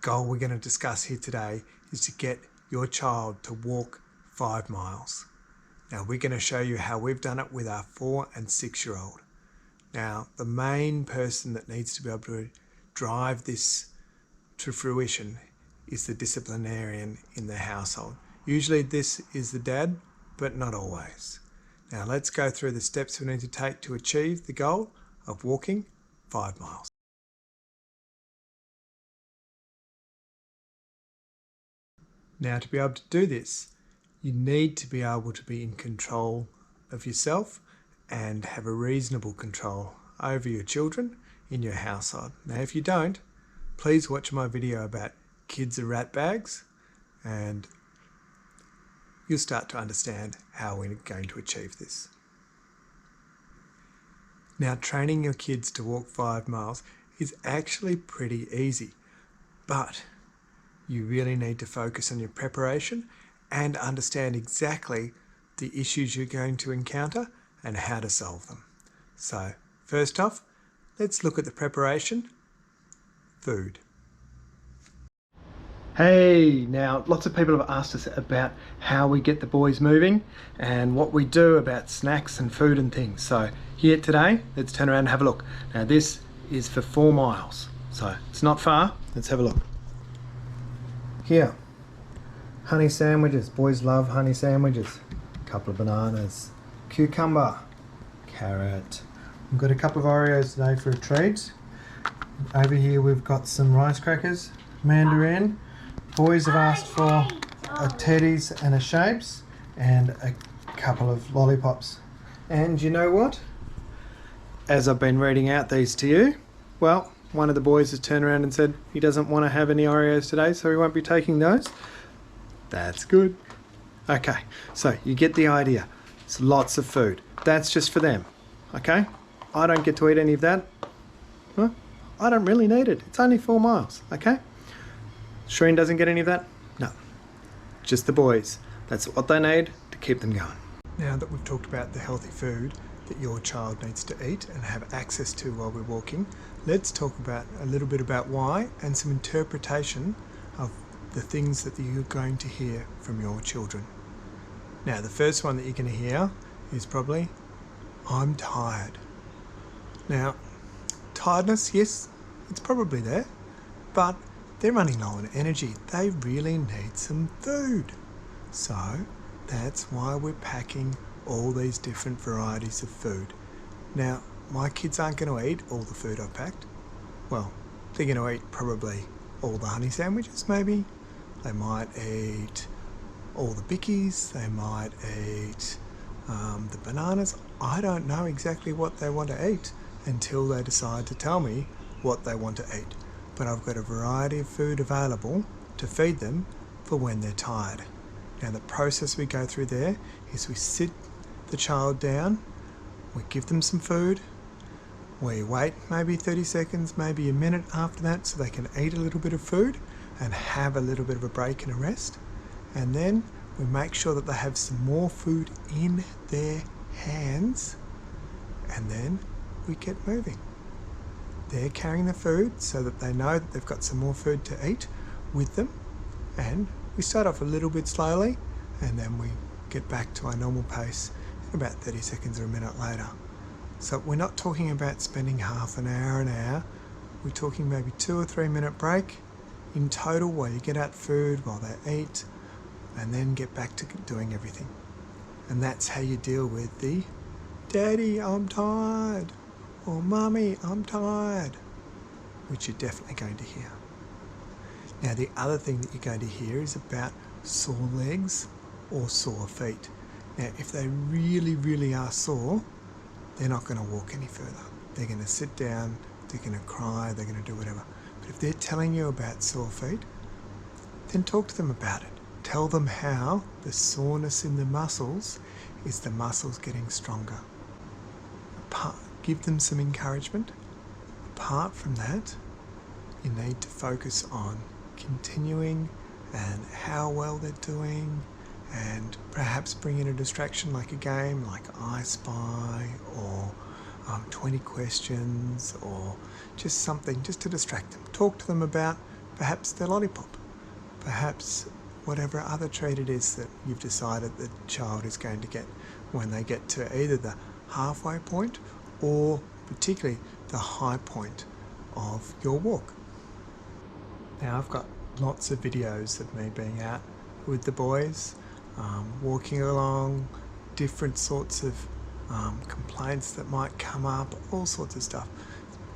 goal we're going to discuss here today is to get your child to walk 5 miles. Now we're going to show you how we've done it with our 4 and 6-year-old. Now the main person that needs to be able to drive this to fruition is the disciplinarian in the household. Usually this is the dad, but not always. Now let's go through the steps we need to take to achieve the goal of walking 5 miles. Now to be able to do this, you need to be able to be in control of yourself and have a reasonable control over your children in your household. Now if you don't, please watch my video about kids are rat bags and you'll start to understand how we're going to achieve this. Now training your kids to walk 5 miles is actually pretty easy, but you really need to focus on your preparation and understand exactly the issues you're going to encounter and how to solve them. So first off, let's look at the preparation. Food. Hey, now lots of people have asked us about how we get the boys moving and what we do about snacks and food and things. So here today, let's turn around and have a look. Now this is for 4 miles, so it's not far. Let's have a look. Here, honey sandwiches. Boys love honey sandwiches. A couple of bananas, cucumber, carrot. We've got a couple of Oreos today for a treat. Over here we've got some rice crackers, mandarin. Boys have asked for a Teddy's and a Shapes and a couple of lollipops. And you know what? As I've been reading out these to you, well, one of the boys has turned around and said he doesn't want to have any Oreos today, so he won't be taking those. That's good. Okay, so you get the idea. It's lots of food. That's just for them, okay? I don't get to eat any of that. Well, I don't really need it. It's only 4 miles, okay? Shreen doesn't get any of that? No. Just the boys. That's what they need to keep them going. Now that we've talked about the healthy food that your child needs to eat and have access to while we're walking, let's talk about a little bit about why and some interpretation of the things that you're going to hear from your children. Now the first one that you're going to hear is probably, I'm tired. Now tiredness, yes, it's probably there, but they're running low on energy. They really need some food. So that's why we're packing all these different varieties of food. Now, my kids aren't going to eat all the food I've packed. Well, they're going to eat probably all the honey sandwiches maybe. They might eat all the bickies. They might eat the bananas. I don't know exactly what they want to eat until they decide to tell me what they want to eat. But I've got a variety of food available to feed them for when they're tired. Now the process we go through there is we sit the child down, we give them some food, we wait maybe 30 seconds, maybe a minute after that so they can eat a little bit of food and have a little bit of a break and a rest. And then we make sure that they have some more food in their hands and then we get moving. They're carrying the food so that they know that they've got some more food to eat with them, and we start off a little bit slowly and then we get back to our normal pace in about 30 seconds or a minute later. So we're not talking about spending half an hour, we're talking maybe 2 or 3 minute break in total while you get out food, while they eat, and then get back to doing everything. And that's how you deal with the Daddy, I'm tired, or Mummy, I'm tired, which you're definitely going to hear. Now the other thing that you're going to hear is about sore legs or sore feet. Now if they really are sore, they're not going to walk any further. They're going to sit down, they're going to cry, they're going to do whatever. But if they're telling you about sore feet, then talk to them about it. Tell them how the soreness in the muscles is the muscles getting stronger. Give them some encouragement. Apart from that, you need to focus on continuing and how well they're doing, and perhaps bring in a distraction like a game like I Spy or 20 questions or just something just to distract them. Talk to them about perhaps their lollipop, perhaps whatever other treat it is that you've decided the child is going to get when they get to either the halfway point or particularly the high point of your walk. Now I've got lots of videos of me being out with the boys, walking along, different sorts of complaints that might come up, all sorts of stuff.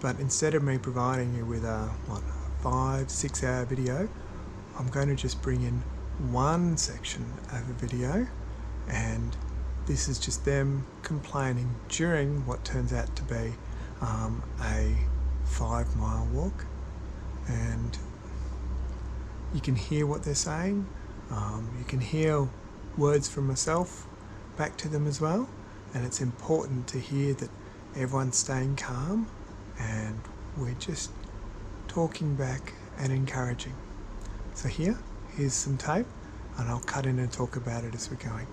But instead of me providing you with a 5-6 hour video, I'm going to just bring in one section of a video, and this is just them complaining during what turns out to be a 5-mile walk. And you can hear what they're saying, you can hear words from myself back to them as well, and it's important to hear that everyone's staying calm and we're just talking back and encouraging. So here's some tape, and I'll cut in and talk about it as we're going.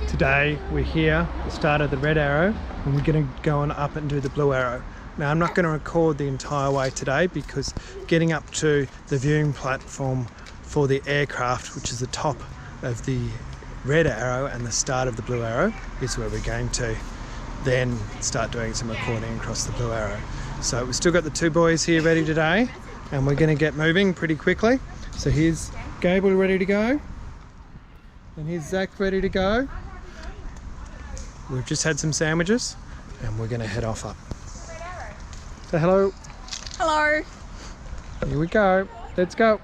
Today we're here at the start of the red arrow, and we're going to go on up and do the blue arrow. Now I'm not going to record the entire way today because getting up to the viewing platform for the aircraft, which is the top of the red arrow and the start of the blue arrow, is where we're going to then start doing some recording across the blue arrow. So we've still got the 2 boys here ready today, and we're going to get moving pretty quickly. So here's Gabriel ready to go, and here's Zach ready to go. We've just had some sandwiches and we're going to head off up. Say hello. Hello. Here we go. Let's go.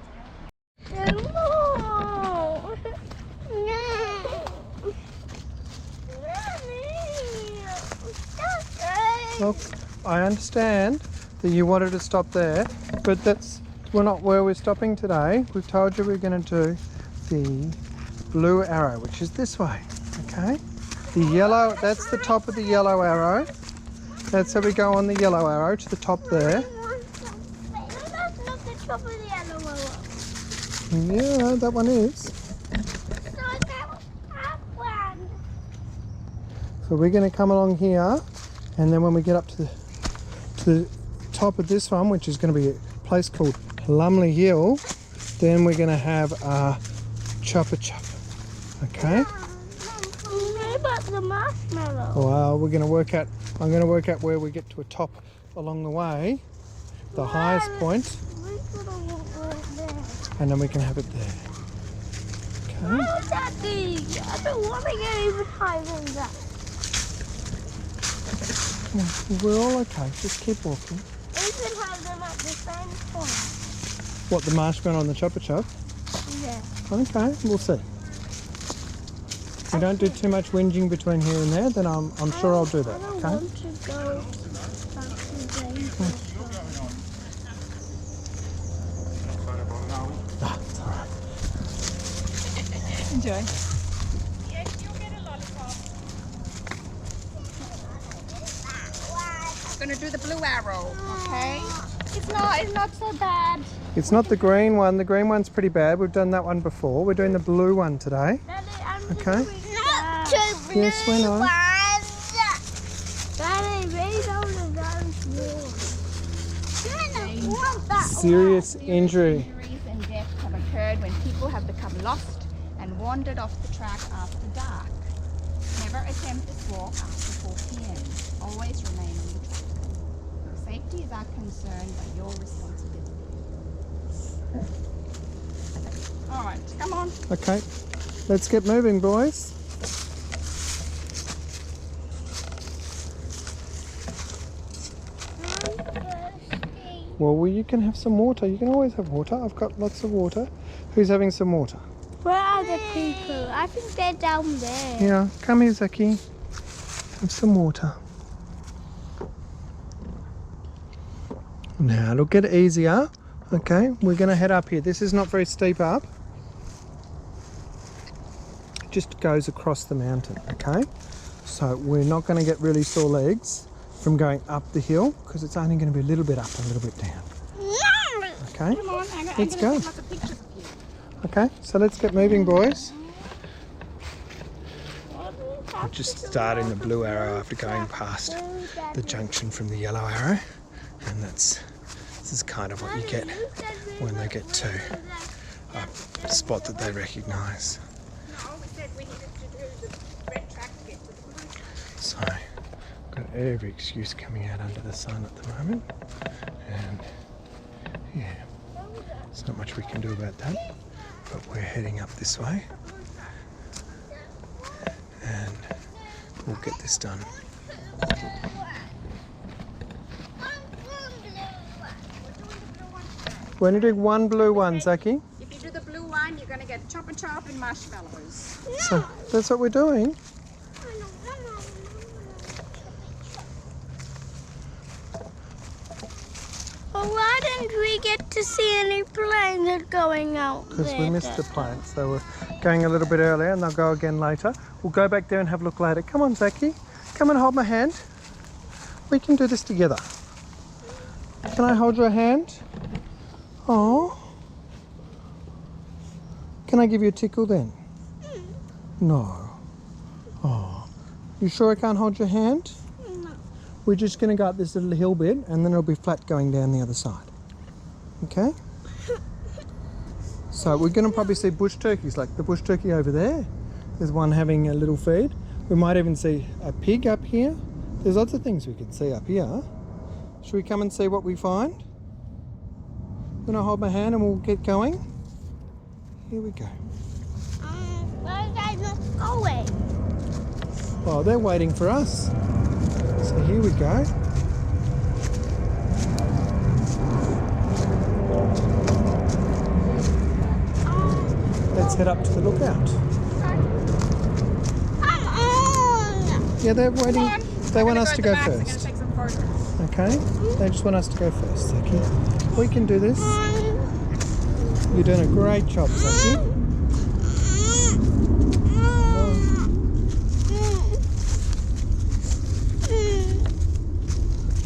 Look, I understand that you wanted to stop there, but we're not where we're stopping today. We've told you we're going to do the blue arrow, which is this way, okay? The yellow, that's the top of the yellow arrow. That's how we go on the yellow arrow to the top there. That's not the top of the yellow arrow. Yeah, that one is. So we're going to come along here, and then when we get up to the top of this one, which is going to be a place called Plumley Hill, then we're going to have a chopper chop. Okay? What about the marshmallow? Well, I'm going to work out where we get to a top along the way, the highest point, and then we can have it there. Okay? How would that be? I don't want to get even higher than that. We're all okay, just keep walking. We can have them at the same point. What, the marshmallow and the chopper chop? Yeah. Okay, we'll see. If we don't do too much whinging between here and there, then I'm sure I'll do that, I don't okay? want to go back to the It's all right. Enjoy. Yes, you'll get a lollipop. We're gonna do the blue arrow, okay? It's not so bad. It's not the green one. The green one's pretty bad. We've done that one before. We're doing the blue one today. Daddy, I'm Okay. doing not two blue Yes, we know. ones. Daddy, we don't want that Serious one. injury. Injuries and deaths have occurred when people have become lost and wandered off the track after dark. Never attempt this walk after 4 p.m. Always remain on the track. Your safety is our concern, but your responsibility. All right, come on. Okay, let's get moving, boys. Well, you can have some water. You can always have water. I've got lots of water. Who's having some water? Where are the people? I think they're down there. Yeah, come here, Zaki. Have some water. Now, it'll get easier. Okay, we're going to head up here. This is not very steep up. It just goes across the mountain, okay? So we're not going to get really sore legs from going up the hill because it's only going to be a little bit up and a little bit down. Okay, Come on, let's go. Lots of pictures of you. Okay, so let's get moving, boys. We're just starting the blue arrow after going past the junction from the yellow arrow, and that's is kind of what you get when they get to a spot that they recognise. No, we said we needed to do the red track to get to the blue track. So, got every excuse coming out under the sun at the moment, and yeah, there's not much we can do about that, but we're heading up this way and we'll get this done. We're going to do one blue one, Zaki. If you do the blue one, you're going to get chop and chop and marshmallows. So that's what we're doing. Well, why didn't we get to see any planes that are going out there? Because we missed the planes. They were going a little bit earlier and they'll go again later. We'll go back there and have a look later. Come on, Zaki. Come and hold my hand. We can do this together. Can I hold your hand? Oh. Can I give you a tickle then? No. Oh. You sure I can't hold your hand? No. We're just going to go up this little hill bit and then it'll be flat going down the other side. Okay? So we're going to probably see bush turkeys, like the bush turkey over there. There's one having a little feed. We might even see a pig up here. There's lots of things we can see up here. Should we come and see what we find? When I hold my hand and we'll get going? Here we go. Where are you guys not going? Oh, they're waiting for us. So here we go. Let's head up to the lookout. Come on! Yeah, they're waiting. They want us to go They're going to first. take some photos. Okay? They just want us to go first, Zaki. We can do this. You're doing a great job, Zaki.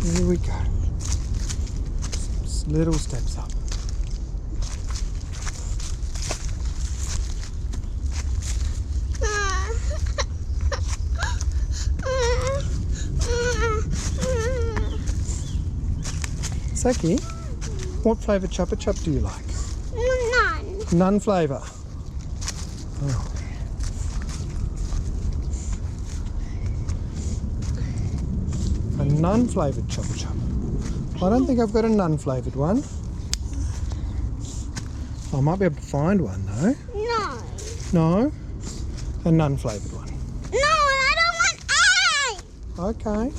Here we go. Little steps up. Zaki, what flavour Chupa Chup do you like? None. None flavour. Oh. A none-flavoured Chupa Chup. I don't think I've got a none-flavoured one. I might be able to find one though. No. No? A none-flavoured one. No, I don't want egg. Okay.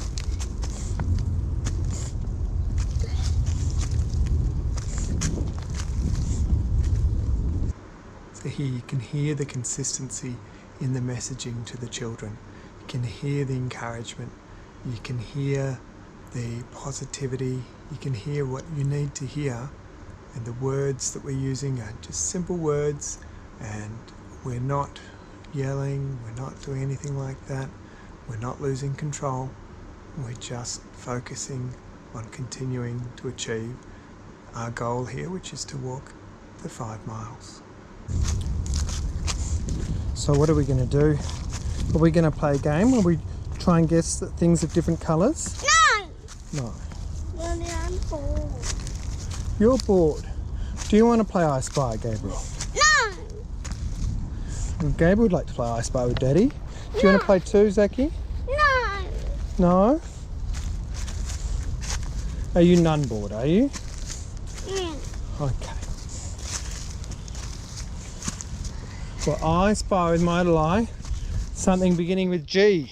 So here you can hear the consistency in the messaging to the children. You can hear the encouragement. You can hear the positivity. You can hear what you need to hear. And the words that we're using are just simple words, and we're not yelling, we're not doing anything like that. We're not losing control. We're just focusing on continuing to achieve our goal here, which is to walk the 5 miles. So what are we going to do? Are we going to play a game where we try and guess that things of different colours? No. No. Well, I'm bored. You're bored. Do you want to play I Spy, Gabriel? No. Gabriel would like to play I Spy with Daddy. Do you want to play too, Zaki? No. No? Are you none bored, are you? Okay. Well, I spy with my little eye something beginning with G.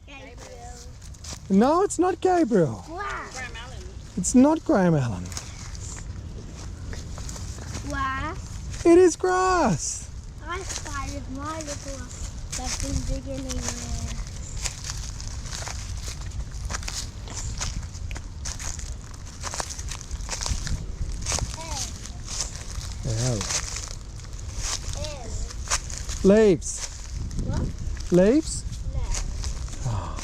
Gabriel. No, it's not Gabriel. Wow. Graham Allen. It's not Graham Allen. Wow. It is grass. I started my little something beginning there. Oh. Leaves. What? Leaves? No.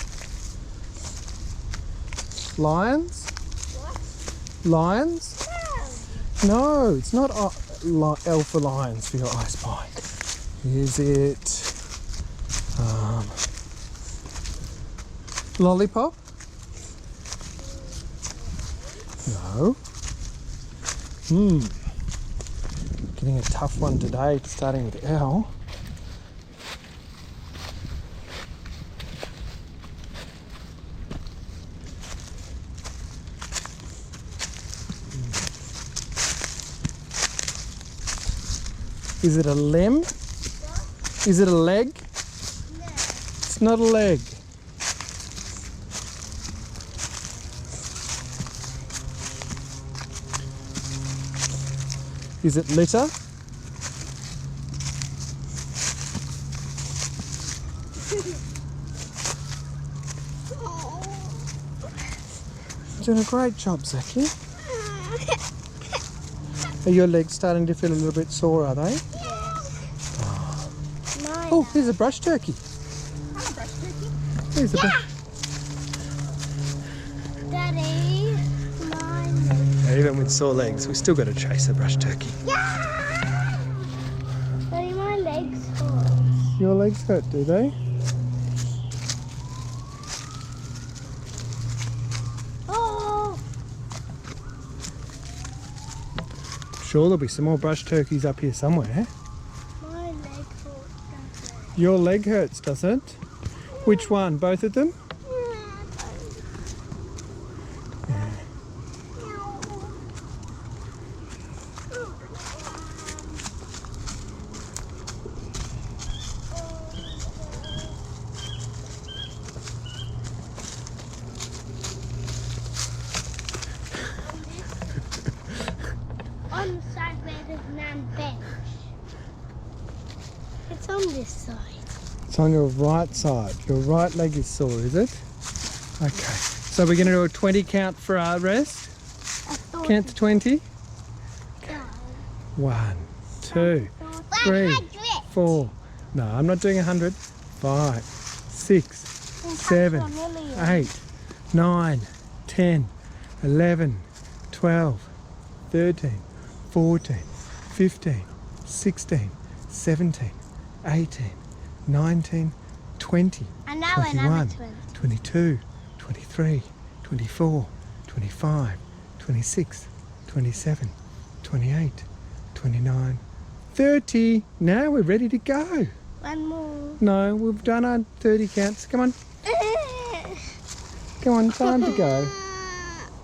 Lions? What? Lions? No. No, it's not L for lions for your I Spy. Is it lollipop? No. Getting a tough one today, starting with L. Is it a limb? Is it a leg? No. It's not a leg. Is it litter? You're doing a great job, Zaki. Are your legs starting to feel a little bit sore, are they? Mine. Oh, here's a brush turkey. I'm a brush turkey. Here's a brush. Daddy, mine. Even with sore legs, we still got to chase a brush turkey. Yeah! Daddy, my legs hurt. Your legs hurt, do they? Oh! Sure, there'll be some more brush turkeys up here somewhere. My leg hurt. Your leg hurts, does it? Which one? Both of them? On the side where there's nan bench. It's on this side. It's on your right side. Your right leg is sore, is it? Okay. So we're going to do a 20 count for our rest. I thought Count to 20. so. 1, 2, 3, 4. No, I'm not doing 100. 5, 6, 7, 8, 9, 10, 11, 12, 13, 14, 15, 16, 17, 18, 19, 20, And now 21, another 20. 22, 23, 24, 25, 26, 27, 28, 29, 30. Now we're ready to go. One more. No, we've done our 30 counts. Come on, come on, time to go.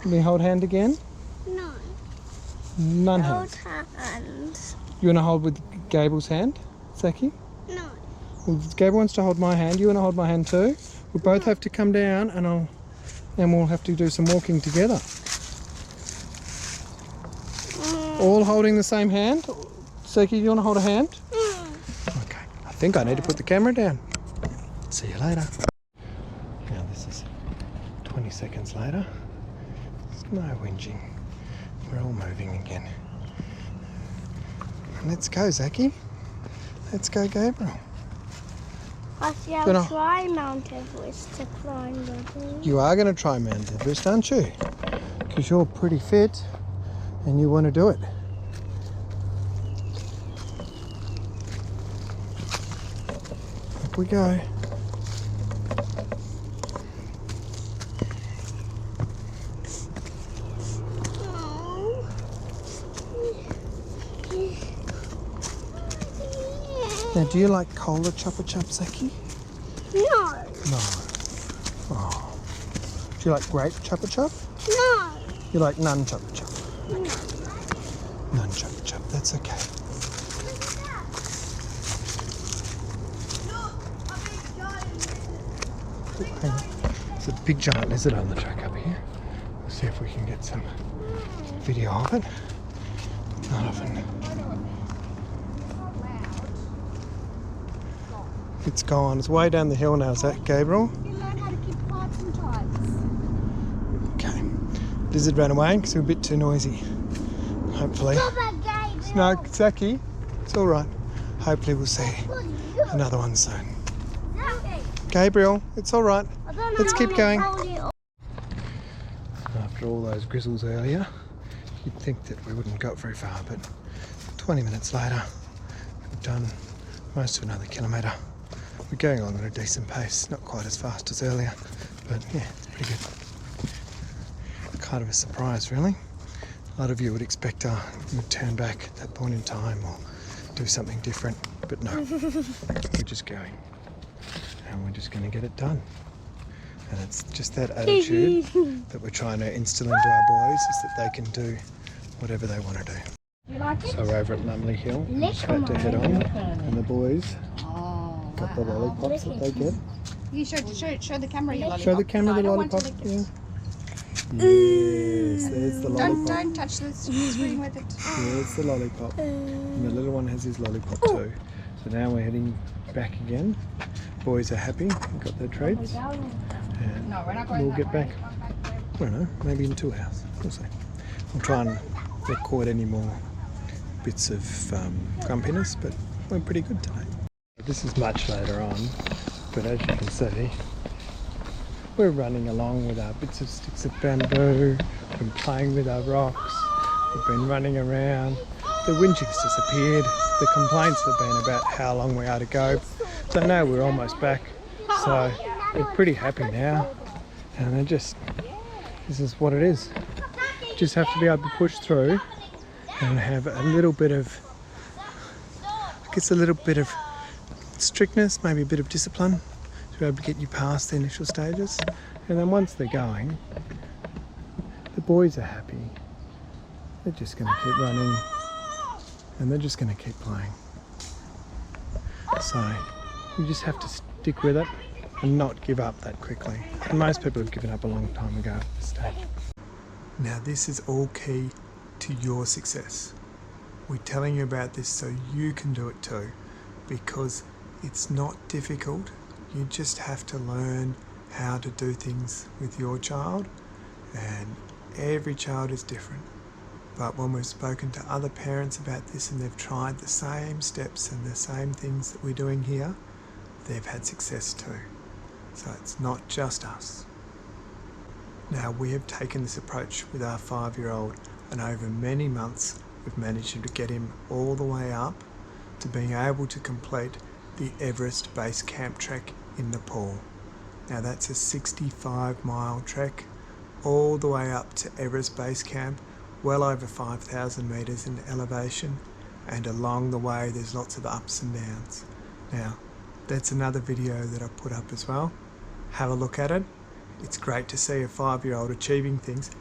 Can we hold hand again? No. None Hold hands. hands. You want to hold with Gable's hand, Zaki? No. Well, Gable wants to hold my hand. You want to hold my hand too? We both have to come down, and we'll have to do some walking together. All holding the same hand. Zaki, you want to hold a hand? Okay. I think I need to put the camera down. See you later. Now this is 20 seconds later. There's no whinging. We're all moving again. Let's go, Zaki. Let's go, Gabriel. Actually, I'll Gonna- try Mount Everest to climb the You are going to try Mount Everest, aren't you? Because you're pretty fit and you want to do it. Up we go. Now, do you like cola chopper chop, Zaki? No. No. Oh. Do you like grape chopper chop? No. You like none chopper chop? None chopper chop, that's okay. Hang on. There's a big giant lizard on the track up here. We'll see if we can get some video of it. Not often. It's gone. It's way down the hill now. Is that Gabriel? You learn how to keep quiet sometimes. Okay. Lizard ran away because we were a bit too noisy. Hopefully. No, Zaki, it's all right. Hopefully we'll see another one soon. Gabriel, it's all right. Let's keep going. After all those grizzles earlier, you'd think that we wouldn't go very far, but 20 minutes later, we've done most of another kilometre. We're going along at a decent pace, not quite as fast as earlier, but yeah, it's pretty good. kind of a surprise, really. A lot of you would expect you would turn back at that point in time or do something different, but no, we're just going and we're just going to get it done. And it's just that attitude that we're trying to instill into our boys, is that they can do whatever they want to do. You like it? So we're over at Lumley Hill, I'm just about to head on, and the boys Oh, got the lollipops that they get. You show the camera your lollipop. Show the camera the I don't want to lollipop. lick it. Yes, there's the lollipop. Don't touch the screen with it. There's the lollipop. And the little one has his lollipop too. So now we're heading back again. Boys are happy, we've got their treats. And No, we're not going we'll that get way. back, I don't know, maybe in 2 hours. We'll see. I'll try and record any more bits of grumpiness, but we're pretty good today. This is much later on, but as you can see, we're running along with our bits of sticks of bamboo, we've been playing with our rocks, we've been running around. The whinging's disappeared, the complaints have been about how long we are to go, so now we're almost back, so they're pretty happy now, and they're just, this is what it is. Just have to be able to push through and have a little bit of, I guess a little bit of strictness, maybe a bit of discipline to be able to get you past the initial stages. And then once they're going, the boys are happy. They're just going to keep running and they're just going to keep playing. So you just have to stick with it and not give up that quickly. And most people have given up a long time ago at this stage. Now this is all key to your success. We're telling you about this so you can do it too, because it's not difficult. You just have to learn how to do things with your child, and every child is different. But when we've spoken to other parents about this and they've tried the same steps and the same things that we're doing here, they've had success too. So it's not just us. Now we have taken this approach with our 5-year-old, and over many months we've managed to get him all the way up to being able to complete the Everest Base Camp trek in Nepal. Now that's a 65-mile trek all the way up to Everest Base Camp, well over 5,000 metres in elevation, and along the way there's lots of ups and downs. Now that's another video that I put up as well. Have a look at it. It's great to see a 5-year-old achieving things,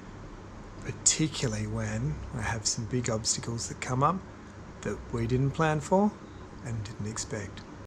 particularly when we have some big obstacles that come up that we didn't plan for and didn't expect.